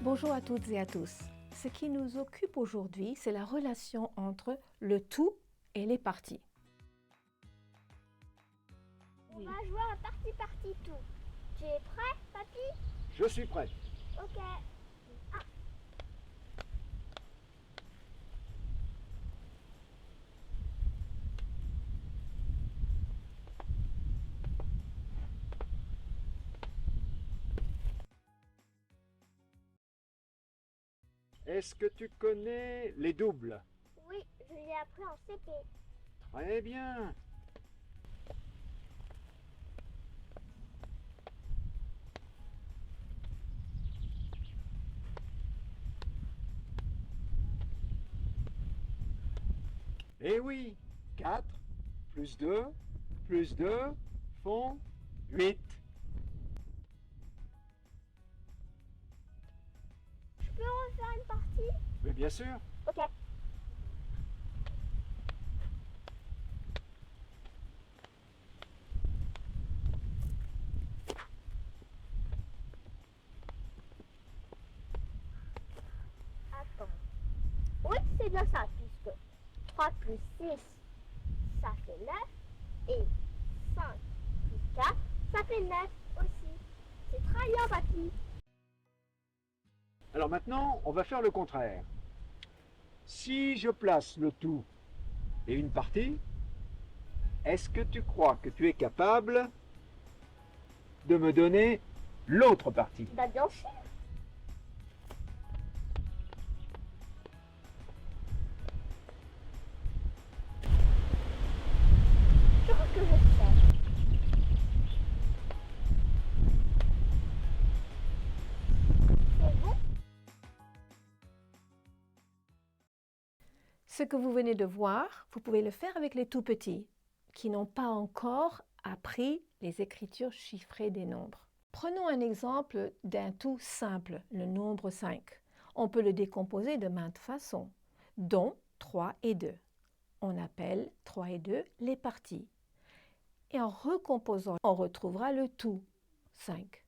Bonjour à toutes et à tous. Ce qui nous occupe aujourd'hui, c'est la relation entre le tout et les parties. On va jouer à partie tout. Tu es prêt, papy? Je suis prêt. Ok. Est-ce que tu connais les doubles? Oui, je l'ai appris en CP. Très bien. Eh oui, 4 plus 2 plus 2 font 8. Je peux refaire une partie? Mais bien sûr. Ok. Attends. Oui, c'est bien ça, puisque 3 plus 6, ça fait 9. Et 5 plus 4, ça fait 9 aussi. C'est très bien, papy. Alors maintenant, on va faire le contraire. Si je place le tout et une partie, est-ce que tu crois que tu es capable de me donner l'autre partie? Bah, bien sûr. Je crois que je sais. C'est bon? Ce que vous venez de voir, vous pouvez le faire avec les tout petits, qui n'ont pas encore appris les écritures chiffrées des nombres. Prenons un exemple d'un tout simple, le nombre 5. On peut le décomposer de maintes façons, dont 3 et 2. On appelle 3 et 2 les parties. Et en recomposant, on retrouvera le tout, 5.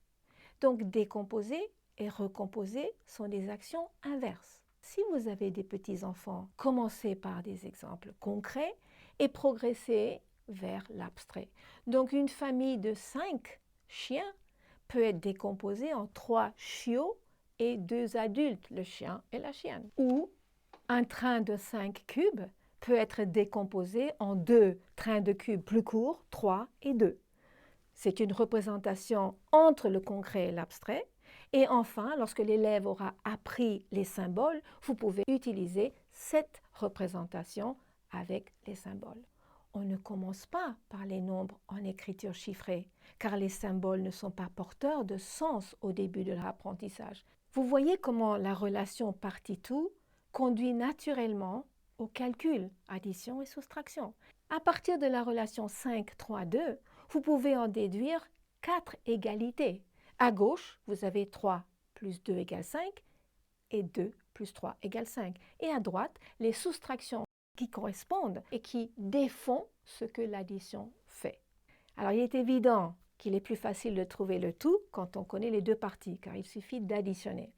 Donc décomposer et recomposer sont des actions inverses. Si vous avez des petits-enfants, commencez par des exemples concrets et progressez vers l'abstrait. Donc une famille de 5 chiens peut être décomposée en 3 chiots et 2 adultes, le chien et la chienne. Ou un train de 5 cubes peut être décomposé en 2 trains de cubes plus courts, 3 et 2. C'est une représentation entre le concret et l'abstrait. Et enfin, lorsque l'élève aura appris les symboles, vous pouvez utiliser cette représentation avec les symboles. On ne commence pas par les nombres en écriture chiffrée, car les symboles ne sont pas porteurs de sens au début de l'apprentissage. Vous voyez comment la relation partie-tout conduit naturellement au calcul, addition et soustraction. À partir de la relation 5, 3, 2, vous pouvez en déduire 4 égalités. À gauche, vous avez 3 plus 2 égale 5 et 2 plus 3 égale 5. Et à droite, les soustractions qui correspondent et qui défont ce que l'addition fait. Alors, il est évident qu'il est plus facile de trouver le tout quand on connaît les deux parties, car il suffit d'additionner.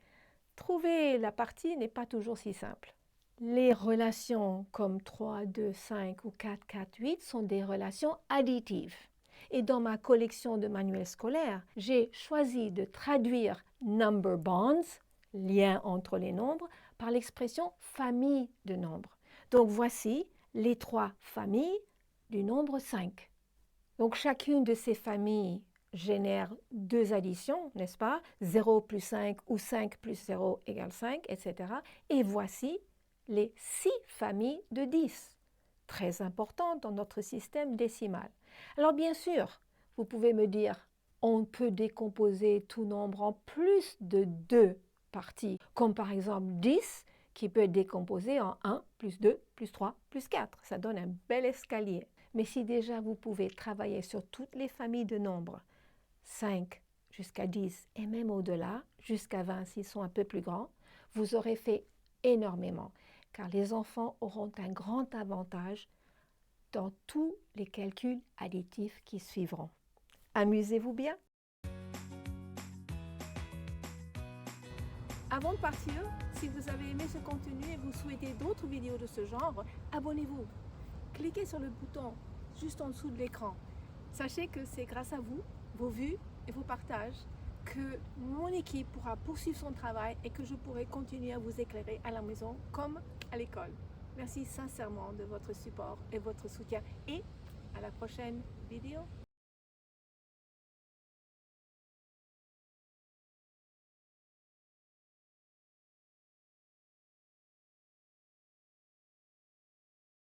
Trouver la partie n'est pas toujours si simple. Les relations comme 3, 2, 5 ou 4, 4, 8 sont des relations additives. Et dans ma collection de manuels scolaires, j'ai choisi de traduire number bonds, lien entre les nombres, par l'expression famille de nombres. Donc voici les 3 familles du nombre 5. Donc chacune de ces familles génère 2 additions, n'est-ce pas? 0 plus 5 ou 5 plus 0 égale 5, etc. Et voici les 6 familles de 10, très importantes dans notre système décimal. Alors bien sûr, vous pouvez me dire, on peut décomposer tout nombre en plus de 2 parties, comme par exemple 10, qui peut être décomposé en 1 plus 2 plus 3 plus 4. Ça donne un bel escalier. Mais si déjà vous pouvez travailler sur toutes les familles de nombres, 5 jusqu'à 10 et même au-delà, jusqu'à 20 s'ils sont un peu plus grands, vous aurez fait énormément, car les enfants auront un grand avantage dans tous les calculs additifs qui suivront. Amusez-vous bien! Avant de partir, si vous avez aimé ce contenu et vous souhaitez d'autres vidéos de ce genre, abonnez-vous. Cliquez sur le bouton juste en dessous de l'écran. Sachez que c'est grâce à vous, vos vues et vos partages que mon équipe pourra poursuivre son travail et que je pourrai continuer à vous éclairer à la maison comme à l'école. Merci sincèrement de votre support et votre soutien et à la prochaine vidéo.